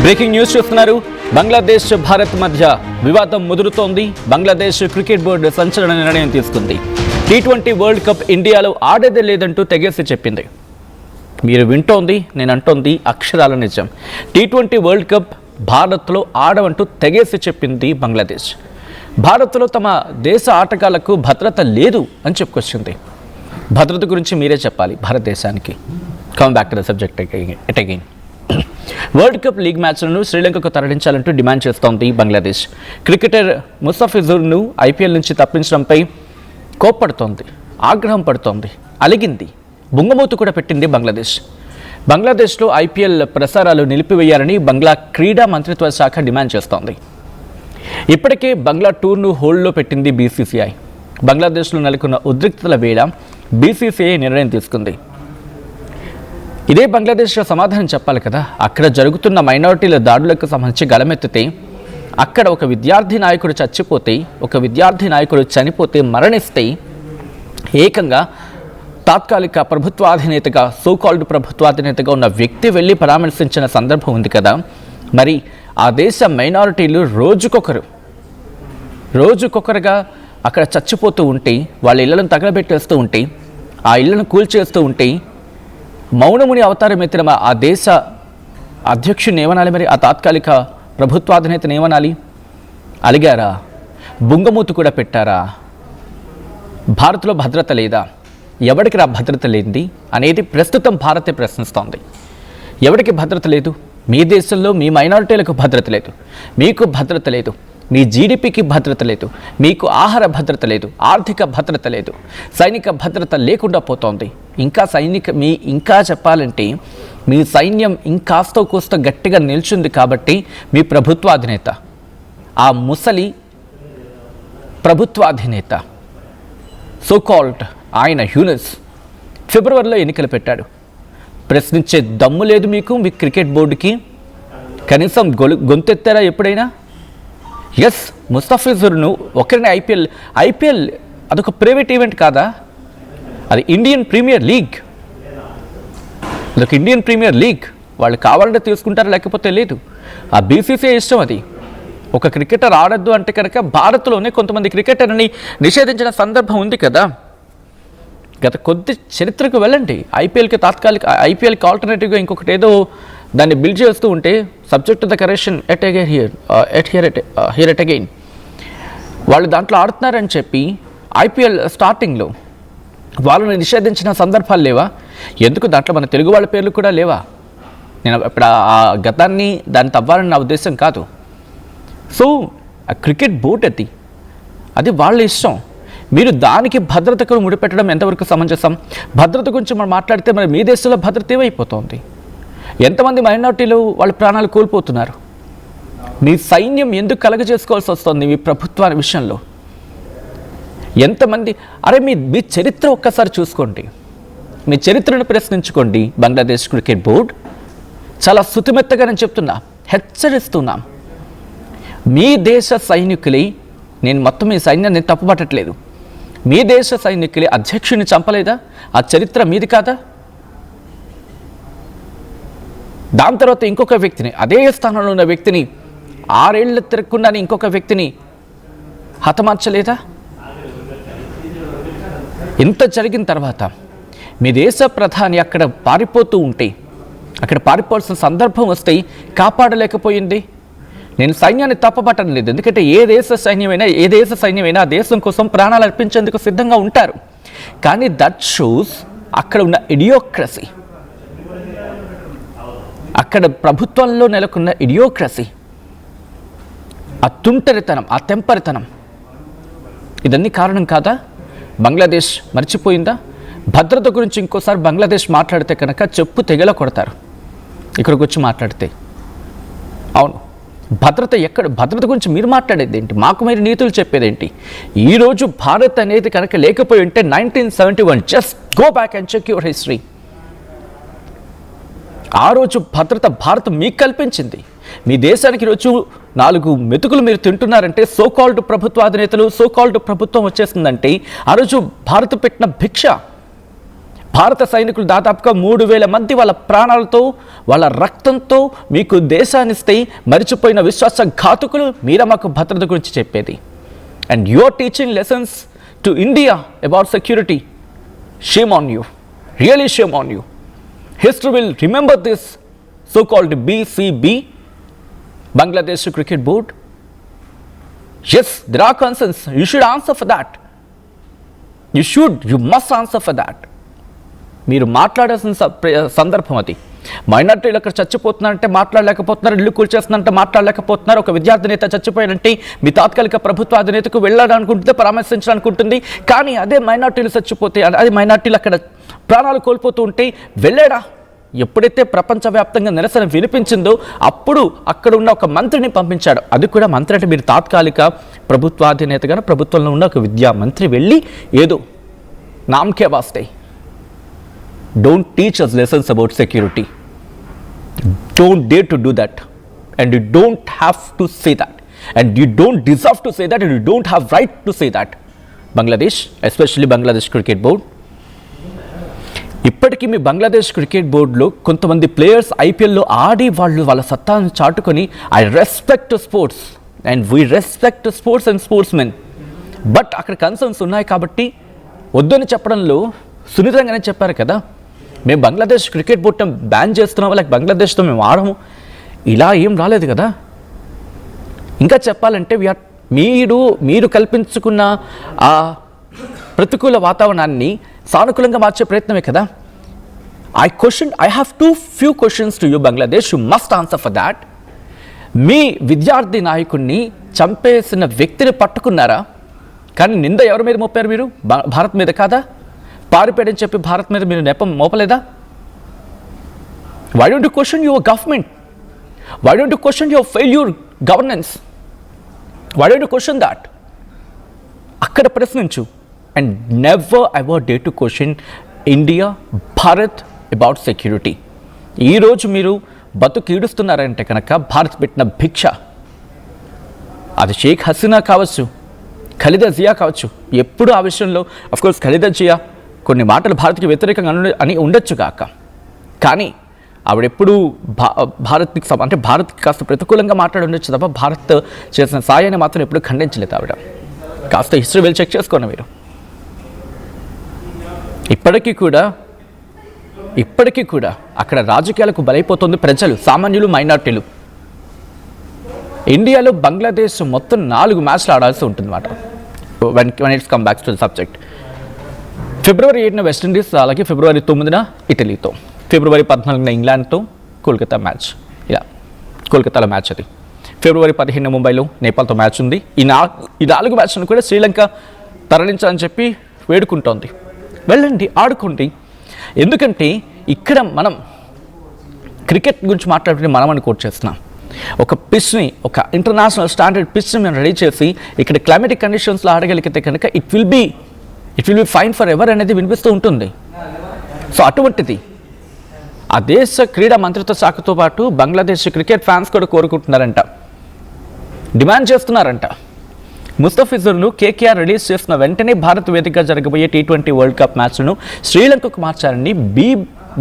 Breaking news చూస్తున్నారు. బంగ్లాదేశ్ భారత్ మధ్య వివాదం ముదురుతోంది. బంగ్లాదేశ్ క్రికెట్ బోర్డు సంచలన నిర్ణయం తీసుకుంది. T20 వరల్డ్ కప్ ఇండియాలో ఆడేదే లేదంటూ తెగేసి చెప్పింది. మీరు వింటోంది, నేను అంటోంది అక్షరాల నిజం. T20 వరల్డ్ కప్ భారత్లో ఆడవంటూ తెగేసి చెప్పింది బంగ్లాదేశ్. భారత్లో తమ దేశ ఆటగాళ్లకు భద్రత లేదు అని చెప్పుకొచ్చింది. భద్రత గురించి మీరే చెప్పాలి భారతదేశానికి. Come back to the subject again. World cup league మ్యాచ్లను శ్రీలంకకు తరలించాలంటూ డిమాండ్ చేస్తోంది బంగ్లాదేశ్. క్రికెటర్ ముస్తఫిజుర్ను ఐపీఎల్ నుంచి తప్పించడంపై కోప్పడుతోంది, ఆగ్రహం పడుతోంది, అలిగింది, బుంగమూతు కూడా పెట్టింది బంగ్లాదేశ్. బంగ్లాదేశ్లో ఐపీఎల్ ప్రసారాలు నిలిపివేయాలని బంగ్లా క్రీడా మంత్రిత్వ శాఖ డిమాండ్ చేస్తోంది. ఇప్పటికే బంగ్లా టూర్ను హోల్డ్లో పెట్టింది బీసీసీఐ. బంగ్లాదేశ్లో నెలకొన్న ఉద్రిక్తతల వేళ బీసీసీఐ నిర్ణయం తీసుకుంది. ఇదే బంగ్లాదేశ్లో సమాధానం చెప్పాలి కదా. అక్కడ జరుగుతున్న మైనారిటీల దాడులకు సంబంధించి గళమెత్తితే, అక్కడ ఒక విద్యార్థి నాయకుడు చచ్చిపోతే, ఒక విద్యార్థి నాయకుడు చనిపోతే, మరణిస్తే ఏకంగా తాత్కాలిక ప్రభుత్వాధినేతగా, సోకాల్డ్ ప్రభుత్వాధినేతగా ఉన్న వ్యక్తి వెళ్ళి పరామర్శించిన సందర్భం ఉంది కదా. మరి ఆ దేశ మైనారిటీలు రోజుకొకరుగా అక్కడ చచ్చిపోతూ ఉంటే, వాళ్ళ ఇళ్లను తగలబెట్టేస్తూ ఉంటే, ఆ ఇళ్లను కూల్చేస్తూ ఉంటే, మౌనముని అవతారం ఎత్తిన ఆ దేశ అధ్యక్షుని ఏమనాలి? మరి ఆ తాత్కాలిక ప్రభుత్వాధినేతను ఏమనాలి? అలిగారా? బుంగమూతు కూడా పెట్టారా? భారత్లో భద్రత లేదా? ఎవరికి రా భద్రత లేనిది అనేది ప్రస్తుతం భారతే ప్రశ్నిస్తోంది. ఎవరికి భద్రత లేదు? మీ దేశంలో మీ మైనారిటీలకు భద్రత లేదు, మీకు భద్రత లేదు, మీ జీడిపికి భద్రత లేదు, మీకు ఆహార భద్రత లేదు, ఆర్థిక భద్రత లేదు, సైనిక భద్రత లేకుండా పోతోంది. ఇంకా చెప్పాలంటే మీ సైన్యం ఇంకాస్తో కోస్త గట్టిగా నిల్చుంది కాబట్టి మీ ప్రభుత్వాధినేత, ఆ ముసలి ప్రభుత్వాధినేత సోకాల్డ్ ఆయన యూనస్ ఫిబ్రవరిలో ఎన్నికలు పెట్టాడు. ప్రశ్నించే దమ్ము లేదు మీకు, మీ క్రికెట్ బోర్డుకి. కనీసం గొంతెత్తారా ఎప్పుడైనా? ఎస్, ముస్తఫిజుర్ను ఒకరిని ఐపీఎల్ అదొక ప్రైవేట్ ఈవెంట్ కాదా? అది ఇండియన్ ప్రీమియర్ లీగ్. అదొక ఇండియన్ ప్రీమియర్ లీగ్. వాళ్ళు కావాలంటే తీసుకుంటారు, లేకపోతే లేదు. ఆ బీసీసీఐ ఇష్టం అది. ఒక క్రికెటర్ ఆడద్దు అంటే కనుక భారత్లోనే కొంతమంది క్రికెటర్ని నిషేధించిన సందర్భం ఉంది కదా. గత కొద్ది చరిత్రకు వెళ్ళండి. ఐపీఎల్కి ఆల్టర్నేటివ్గా ఇంకొకటి ఏదో దాన్ని బిల్డ్ చేస్తూ ఉంటే, subject to the correction at again వాళ్ళు దాంట్లో ఆడుతున్నారని చెప్పి ఐపీఎల్ స్టార్టింగ్లో వాళ్ళని నిషేధించిన సందర్భాలు లేవా? ఎందుకు దాంట్లో మన తెలుగు వాళ్ళ పేర్లు కూడా లేవా? నేను ఇప్పుడు ఆ గతాన్ని దాన్ని తవ్వాలని నా ఉద్దేశం కాదు. సో ఆ క్రికెట్ బోర్డు అది వాళ్ళ ఇష్టం. మీరు దానికి భద్రతకు ముడిపెట్టడం ఎంతవరకు సమంజసం? భద్రత గురించి మనం మాట్లాడితే మరి మీ దేశంలో భద్రత ఏమైపోతుంది? ఎంతమంది మైనారిటీలు వాళ్ళ ప్రాణాలు కోల్పోతున్నారు? మీ సైన్యం ఎందుకు కలగజేసుకోవాల్సి వస్తుంది మీ ప్రభుత్వాల విషయంలో? ఎంతమంది? అరే మీ చరిత్ర ఒక్కసారి చూసుకోండి, మీ చరిత్రను ప్రశ్నించుకోండి. బంగ్లాదేశ్ క్రికెట్ బోర్డు చాలా శుతిమెత్తగా నేను చెప్తున్నా, హెచ్చరిస్తున్నాం. మీ దేశ సైనికులే, నేను మొత్తం మీ సైన్యాన్ని తప్పుపట్టట్లేదు, మీ దేశ సైనికులే అధ్యక్షుని చంపలేదా? ఆ చరిత్ర మీది కాదా? దాని తర్వాత ఇంకొక వ్యక్తిని, అదే స్థానంలో ఉన్న వ్యక్తిని, 6 ఏళ్ళు తిరగకుండానే ఇంకొక వ్యక్తిని హతమార్చలేదా? ఇంత జరిగిన తర్వాత మీ దేశ ప్రధాని అక్కడ పారిపోతూ ఉంటే, అక్కడ పారిపోవాల్సిన సందర్భం వస్తే కాపాడలేకపోయింది. నేను సైన్యాన్ని తప్పబట్టడం లేదు, ఎందుకంటే ఏ దేశ సైన్యమైనా ఆ దేశం కోసం ప్రాణాలు అర్పించేందుకు సిద్ధంగా ఉంటారు. కానీ దట్ షోస్ అక్కడ ఉన్న ఇడియోక్రసీ, అక్కడ ప్రభుత్వంలో నెలకొన్న ఇడియోక్రసీ, ఆ తుంటరితనం, ఆ తెంపరితనం, ఇదన్నీ కారణం కాదా? బంగ్లాదేశ్ మర్చిపోయిందా? భద్రత గురించి ఇంకోసారి బంగ్లాదేశ్ మాట్లాడితే కనుక చెప్పు తెగల కొడతారు. ఇక్కడికి వచ్చి మాట్లాడితే అవును, భద్రత గురించి మీరు మాట్లాడేది ఏంటి? మాకు మీరు నీతులు చెప్పేదేంటి? ఈరోజు భారత్ అనేది కనుక లేకపోయి ఉంటే 1971, just go back and check your history. ఆ రోజు భద్రత భారత్ మీకు కల్పించింది. మీ దేశానికి ఈరోజు 4 మెతుకులు మీరు తింటున్నారంటే, సోకాల్డ్ ప్రభుత్వాధినేతలు, సోకాల్డ్ ప్రభుత్వం వచ్చేస్తుందంటే ఆ రోజు భారత్ పెట్టిన భిక్ష. భారత సైనికులు దాదాపుగా 3,000 మంది వాళ్ళ ప్రాణాలతో వాళ్ళ రక్తంతో మీకు దేశాన్ని ఇస్తే మరిచిపోయిన విశ్వాసఘాతుకులు మీరే మాకు భద్రత గురించి చెప్పేది. And you are teaching lessons to India about security. Shame on you, really shame on you. History will remember this so called BCB, Bangladesh Cricket Board. Yes, there are concerns. You should answer for that. You must answer for that. మీరు మాట్లాడాల్సిన సందర్భం అది. మైనార్టీలు అక్కడ చచ్చిపోతున్నారంటే మాట్లాడలేకపోతున్నారు, ఇల్లు కూల్చేస్తున్నారంటే మాట్లాడలేకపోతున్నారు. ఒక విద్యార్థి నేత చచ్చిపోయారంటే మీ తాత్కాలిక ప్రభుత్వ అధినేతకు వెళ్ళాలనుకుంటుంది, పరామర్శించాలనుకుంటుంది. కానీ అదే మైనార్టీలు చచ్చిపోతే, అదే మైనార్టీలు అక్కడ ప్రాణాలు కోల్పోతూ ఉంటే వెళ్ళాడా? ఎప్పుడైతే ప్రపంచవ్యాప్తంగా నిరసన వినిపించిందో అప్పుడు అక్కడ ఉన్న ఒక మంత్రిని పంపించాడు. అది కూడా మంత్రి అంటే మీరు తాత్కాలిక ప్రభుత్వాధినేతగా ప్రభుత్వంలో ఉన్న ఒక విద్యా మంత్రి వెళ్ళి ఏదో నామకే వాస్తే. Don't teach us lessons about security. Don't dare to do that. And you don't have to say that. And you don't deserve to say that. And you don't have right to say that. Bangladesh, especially Bangladesh Cricket Board. ఇప్పటికీ మీ Bangladesh cricket బోర్డులో కొంతమంది players ఐపీఎల్లో ఆడి వాళ్ళ సత్తాను చాటుకొని I respect sports and we respect sports and sportsmen. But అక్కడ concerns ఉన్నాయి కాబట్టి వద్దని చెప్పడంలో సున్నితంగానే చెప్పారు కదా. మేము బంగ్లాదేశ్ క్రికెట్ బోర్డు బ్యాన్ చేస్తున్నాం, లైక్ బంగ్లాదేశ్తో మేము ఆడము, ఇలా ఏం రాలేదు కదా. ఇంకా చెప్పాలంటే మీరు కల్పించుకున్న ఆ ప్రతికూల వాతావరణాన్ని సానుకూలంగా మార్చే ప్రయత్నమే కదా. I have few questions to you, Bangladesh. You must answer for that. మీ విద్యార్థి నాయకుడిని చంపేసిన వ్యక్తిని పట్టుకున్నారా? కానీ నింద ఎవరి మీద మోపారు మీరు? భారత్ మీద కాదా? పారిపోయాడని చెప్పి భారత్ మీద మీరు నెపం మోపలేదా? Why don't you question your government? Why don't you question your failure governance? Why don't you question that? అక్కడ ప్రశ్నించు. And never ever dare to question India, Bharat about security. ఈరోజు మీరు బతుకు ఈడుస్తున్నారంటే కనుక భారత్ పెట్టిన భిక్ష, అది షేక్ హసీనా కావచ్చు, ఖలీదా జియా కావచ్చు. ఎప్పుడు ఆ విషయంలో అఫ్కోర్స్ ఖలీదా జియా కొన్ని మాటలు భారత్కి వ్యతిరేకంగా అని ఉండొచ్చు కాక, కానీ ఆవిడెప్పుడు భారత్కి అంటే భారత్కి కాస్త ప్రతికూలంగా మాట్లాడి ఉండొచ్చు తప్ప భారత్ చేసిన సాయాన్ని మాత్రం ఎప్పుడు ఖండించలేదు ఆవిడ. కాస్త హిస్టరీ వెళ్ళి చెక్ చేసుకోండి మీరు. ఇప్పటికీ కూడా అక్కడ రాజకీయాలకు బలైపోతుంది ప్రజలు, సామాన్యులు, మైనార్టీలు. ఇండియాలో బంగ్లాదేశ్ మొత్తం 4 మ్యాచ్లు ఆడాల్సి ఉంటుంది అన్నమాట. when it's come back to the subject. ఫిబ్రవరి 7న వెస్టిండీస్, అలాగే ఫిబ్రవరి 9న ఇటలీతో, ఫిబ్రవరి 14న ఇంగ్లాండ్తో కోల్కతా మ్యాచ్. ఇలా కోల్కతాలో మ్యాచ్ అది. ఫిబ్రవరి 15న ముంబైలో నేపాల్తో మ్యాచ్ ఉంది. ఈ 4 మ్యాచ్లను కూడా శ్రీలంక తరలించాలని చెప్పి వేడుకుంటోంది. వెళ్ళండి, ఆడుకోండి. ఎందుకంటే ఇక్కడ మనం క్రికెట్ గురించి మాట్లాడుతుంటే మనం అని కోట్ చేస్తున్నాం. ఒక పిచ్ని, ఒక ఇంటర్నేషనల్ స్టాండర్డ్ పిచ్ని మేము రెడీ చేసి ఇక్కడ క్లైమేటిక్ కండిషన్స్లో ఆడగలిగితే కనుక it will be fine forever అనేది వినిపిస్తూ ఉంటుంది. సో అటువంటిది ఆ దేశ క్రీడా మంత్రిత్వ శాఖతో పాటు బంగ్లాదేశ్ క్రికెట్ ఫ్యాన్స్ కూడా కోరుకుంటున్నారంట, డిమాండ్ చేస్తున్నారంట. ముస్తఫిజుర్ను కేకేఆర్ రిలీజ్ చేసిన వెంటనే భారత్ వేదికగా జరగబోయే T20 వరల్డ్ కప్ మ్యాచ్లను శ్రీలంకకు మార్చాలని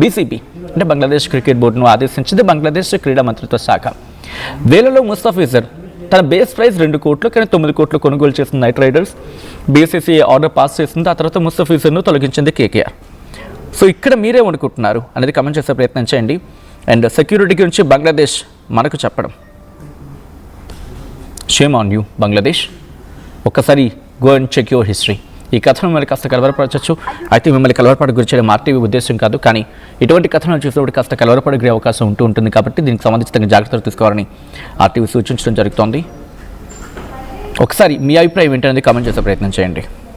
BCB అంటే బంగ్లాదేశ్ క్రికెట్ బోర్డును ఆదేశించింది బంగ్లాదేశ్ క్రీడా మంత్రిత్వ శాఖ. వేలలో ముస్తఫిజుర్ తన బేస్ ప్రైస్ 2 కోట్లు, కానీ 9 కోట్లు కొనుగోలు చేసిన night riders BCCI order pass చేసింది. ఆ తర్వాత ముస్తఫిజుర్ను తొలగించింది KKR. సో ఇక్కడ మీరే అనుకుంటున్నారు అనేది కమెంట్ చేసే ప్రయత్నం చేయండి. అండ్ సెక్యూరిటీ గురించి బంగ్లాదేశ్ మనకు చెప్పడం, షేమ్ ఆన్ యూ బంగ్లాదేశ్. ఒక్కసారి go and check your history. ఈ కథను మిమ్మల్ని కాస్త కలవరపరచచ్చు. అయితే మిమ్మల్ని కలవరపడి గురి చేయడం RTV ఉద్దేశం కాదు, కానీ ఇటువంటి కథనాలు చూసినప్పుడు కాస్త కలవరపడే అవకాశం ఉంటుంది కాబట్టి దీనికి సంబంధించిన జాగ్రత్తలు తీసుకోవాలని RTV సూచించడం జరుగుతోంది. ఒకసారి మీ అభిప్రాయం ఏంటనేది కామెంట్ చేసే ప్రయత్నం చేయండి.